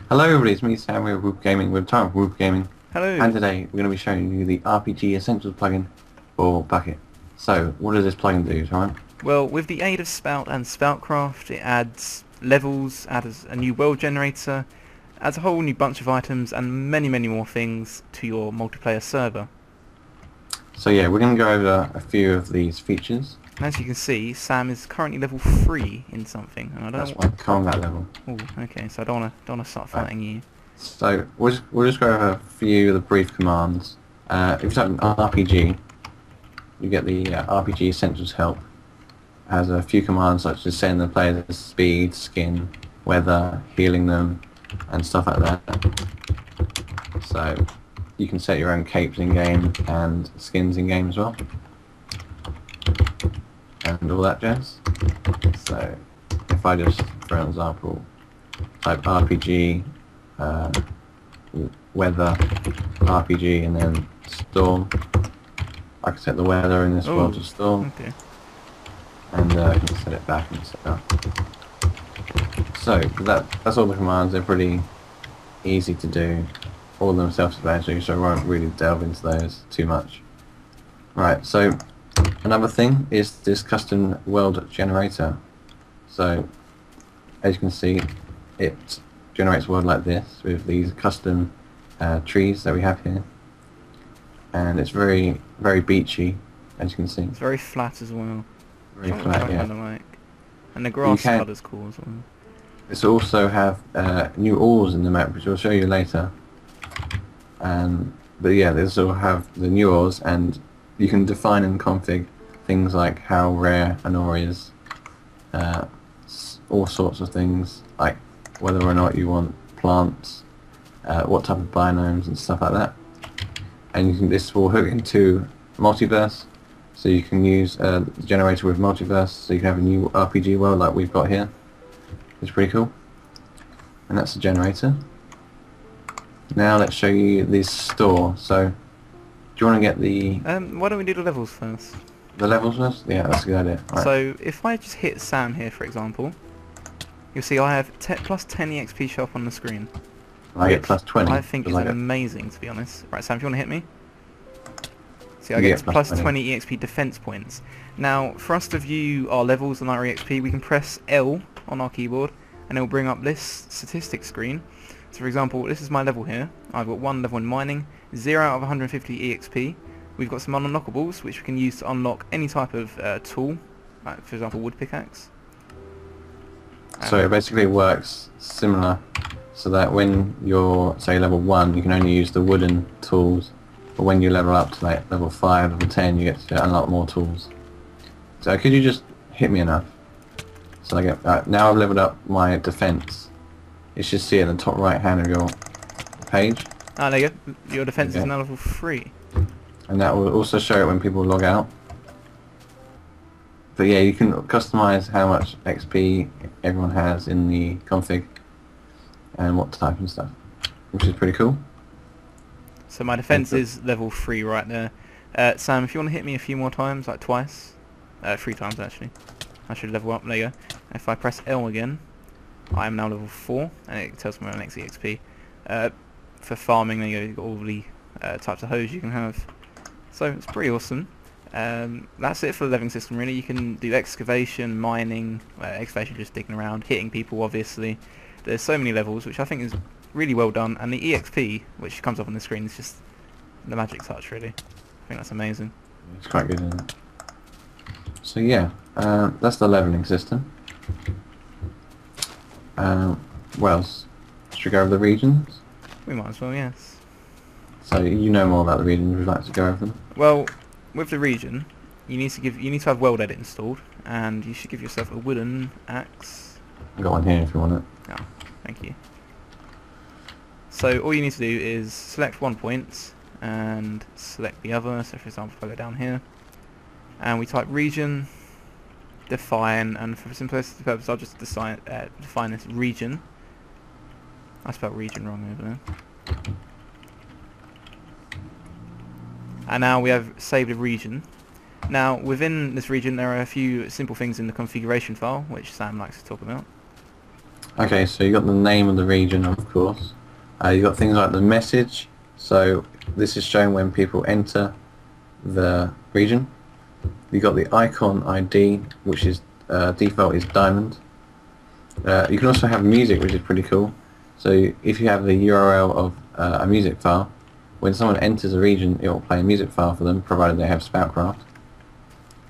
Hello everybody, it's me Sam, we're WoopaGaming, we're Torrent for WoopaGaming, and Hello. today we're going to be showing you the RPG Essentials plugin for Bucket. So, what does this plugin do, Torrent? Well, with the aid of Spout and SPOUTCRAFT, it adds levels, adds a new world generator, adds a whole new bunch of items, and many, many more things to your multiplayer server. So yeah, we're going to go over a few of these features. And as you can see, Sam is currently level 3 in something, and I That's don't my combat level. know... Ooh, okay, so I don't wanna start Right. fighting you. So, we'll just go over a few of the brief commands. If you type in RPG, you get the RPG Essentials help. It has a few commands such as setting the player's speed, skin, weather, healing them, and stuff like that. So you can set your own capes in game and skins in game as well, and all that jazz. So if I just, for example, type RPG, weather, RPG, and then storm, I can set the weather in this Oh, world to storm, okay. and I can set it back and set up. So that's all the commands. They're pretty easy to do. All of them self-explanatory, so I won't really delve into those too much. Right, so another thing is this custom world generator. So as you can see, it generates a world like this with these custom trees that we have here, and it's very, very beachy, as you can see. It's very flat as well. Very Which I flat, yeah. kinda like. And the grass can- colour's cool as well. This also have new ores in the map, which I'll show you later. But yeah, this will have the new ores, and you can define and config things like how rare an ore is, all sorts of things, like whether or not you want plants, what type of biomes and stuff like that. And this will hook into multiverse, so you can use the generator with multiverse, so you can have a new RPG world like we've got here. It's pretty cool. And that's the generator. Now let's show you this store. So, do you want to get the Why don't we do the levels first? levels first? Yeah, that's a good idea. Right. So if I just hit Sam here, for example, you'll see I have plus 10 EXP show up on the screen. I get which plus 20. I think is because I get- amazing, to be honest. Right, Sam, if you want to hit me. See, I You get get plus plus 20 EXP defense points. Now, for us to view our levels and our EXP, we can press L on our keyboard, and it will bring up this statistics screen. So for example, this is my level here. I've got 1 level in mining, 0 out of 150 EXP. We've got some unlockables, which we can use to unlock any type of tool, like for example wood pickaxe. So it basically works similar, so that when you're, say, level 1, you can only use the wooden tools, but when you level up to like level 5, level 10, you get to unlock more tools. So could you just hit me enough? So I get, now I've leveled up my defense. You should see it in the top right hand of your page, Ah, there you go. Your defense is Okay. now level 3. and that will also show it when people log out. But yeah, you can customize how much XP everyone has in the config and what type and stuff, which is pretty cool. So my defense Thank you. is level 3 right there. Sam, if you want to hit me a few more times, like twice, 3 times actually, I should level up. There you go. If I press L again, I am now level 4, and it tells me my next EXP. For farming, there you go, you've got all the types of hose you can have. So it's pretty awesome. That's it for the leveling system really. You can do excavation, mining, excavation just digging around, hitting people obviously. There's so many levels, which I think is really well done, and the EXP, which comes up on the screen, is just the magic touch really. I think that's amazing. It's quite good, isn't it? So yeah, that's the leveling system. What else? Should we go over the regions? We might as well, yes. So you know more about the regions. Would you like to go over them? Well, with the region, you need to have World Edit installed, and you should give yourself a wooden axe. I've got one here if you want it. Oh, thank you. So all you need to do is select one point and select the other. So for example, if I go down here and we type region, define, and for simplicity purposes I'll just define this region. I spelled region wrong over there. And now we have saved a region. Now within this region there are a few simple things in the configuration file which Sam likes to talk about. Okay, so you got the name of the region, of course. You got things like the message. So this is shown when people enter the region. You got the icon ID, which is default is diamond. You can also have music, which is pretty cool. So if you have the URL of a music file, when someone enters a region, it will play a music file for them, provided they have SPOUTCRAFT.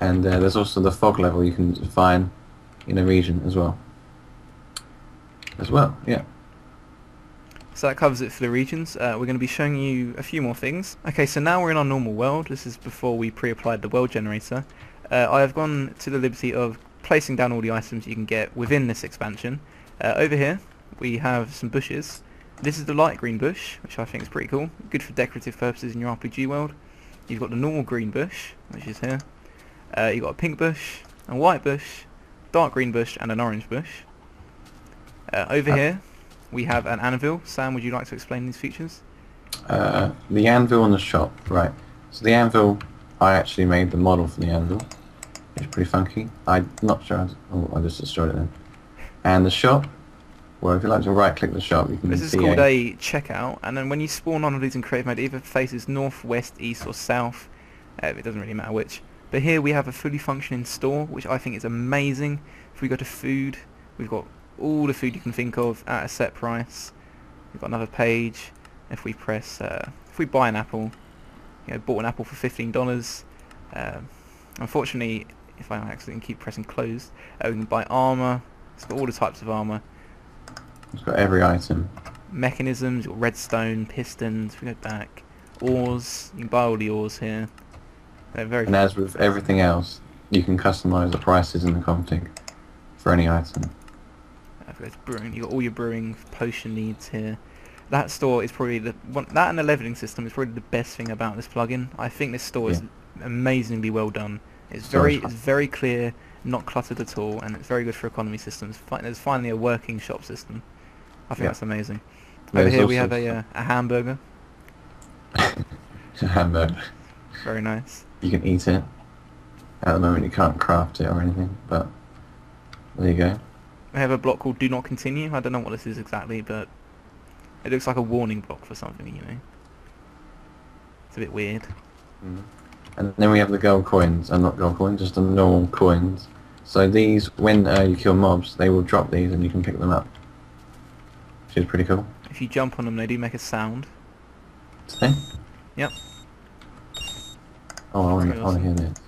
And there's also the fog level you can define in a region as well. Yeah. So that covers it for the regions. We're going to be showing you a few more things. Okay, so now we're in our normal world. This is before we pre-applied the world generator. I have gone to the liberty of placing down all the items you can get within this expansion. Over here we have some bushes. This is the light green bush, which I think is pretty cool. Good for decorative purposes in your RPG world. You've got the normal green bush, which is here. You've got a pink bush, a white bush, dark green bush, and an orange bush. Over here we have an anvil. Sam, would you like to explain these features? The anvil and the shop, right. So the anvil, I actually made the model for the anvil. It's pretty funky. I'm not sure. I just destroyed it then. And the shop, well, if you like to right click the shop, you can This is called a checkout, and then when you spawn one of these in creative mode, it either faces north, west, east or south. It doesn't really matter which. But here we have a fully functioning store, which I think is amazing. If we go to food, we've got all the food you can think of at a set price. We've got another page. If we press, if we buy an apple, bought an apple for $15. Unfortunately, if I accidentally keep pressing closed, we can buy armor. It's got all the types of armor. It's got every item. Mechanisms, you've got redstone, pistons. We go back. Ores. You can buy all the ores here. They're very. And as with everything else, you can customize the prices in the config for any item. Brewing. You got all your brewing potion needs here. That store is probably the one. That and the leveling system is probably the best thing about this plugin. I think this store is amazingly well done. It's very clear, not cluttered at all, and it's very good for economy systems. There's finally a working shop system. I think that's amazing. Over here we have a hamburger. It's a hamburger. Very nice. You can eat it. At the moment you can't craft it or anything, but there you go. We have a block called Do Not Continue. I don't know what this is exactly, but it looks like a warning block for something, you know. It's a bit weird. And then we have the gold coins, and not gold coins, just the normal coins. So these, when you kill mobs, they will drop these and you can pick them up. Which is pretty cool. If you jump on them, they do make a sound. See? Yep. Oh, I want to hear this.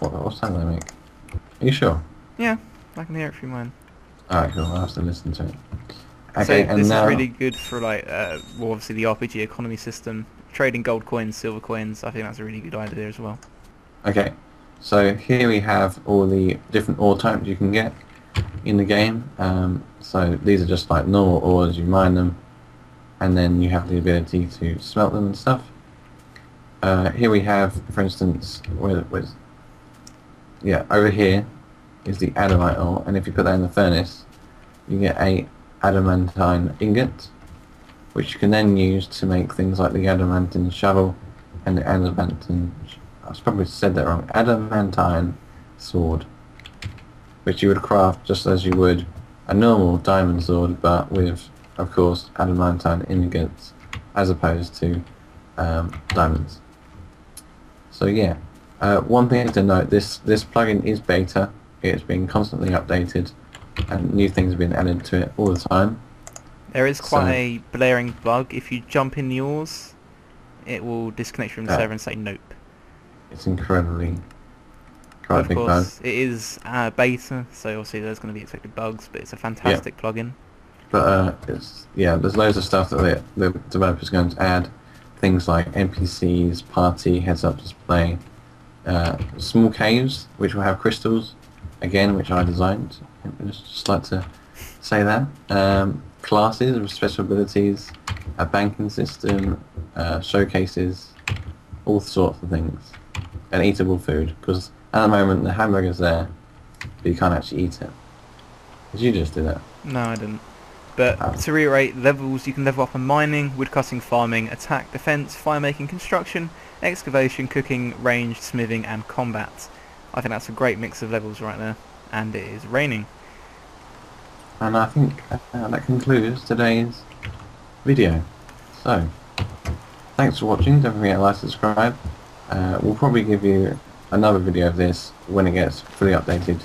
What sound do they make? Are you sure? Yeah, I can hear it through mine. Alright, cool. I'll have to listen to it. Okay, so and this is really good for like, well, obviously the RPG economy system, trading gold coins, silver coins. I think that's a really good idea as well. Okay, so here we have all the different ore types you can get in the game. So these are just like normal ores, you mine them, and then you have the ability to smelt them and stuff. Here we have, for instance, over here is the adamite ore, and if you put that in the furnace, you get a adamantine ingot, which you can then use to make things like the adamantine shovel and the adamantine, I've probably said that wrong, adamantine sword, which you would craft just as you would a normal diamond sword, but with, of course, adamantine ingots as opposed to diamonds. So yeah, one thing to note, this plugin is beta. It's being constantly updated and new things are being added to it all the time. There is quite a blaring bug. If you jump in the ores, it will disconnect from the server and say nope. It's incredibly quite a big bug. Of course, it is beta, so obviously there's going to be expected bugs, but it's a fantastic plugin. But there's loads of stuff that the developer's going to add. Things like NPCs, party, heads-up display, small caves which will have crystals, again, which I designed. I'd just like to say that. Classes with special abilities, a banking system, showcases, all sorts of things, and eatable food. Because at the moment the hamburger's there, but you can't actually eat it. Did you just do that? No, I didn't. But to reiterate, levels you can level up on mining, woodcutting, farming, attack, defense, fire-making, construction, excavation, cooking, ranged, smithing, and combat. I think that's a great mix of levels right there. And it is raining. And I think that concludes today's video. So, thanks for watching. Don't forget to like, subscribe. We'll probably give you another video of this when it gets fully updated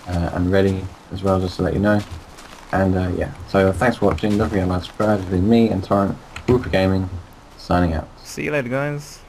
and ready as well, just to let you know. And yeah, so thanks for watching. Don't forget to like, subscribe. It's been me and Torrent, WoopaGaming, signing out. See you later, guys.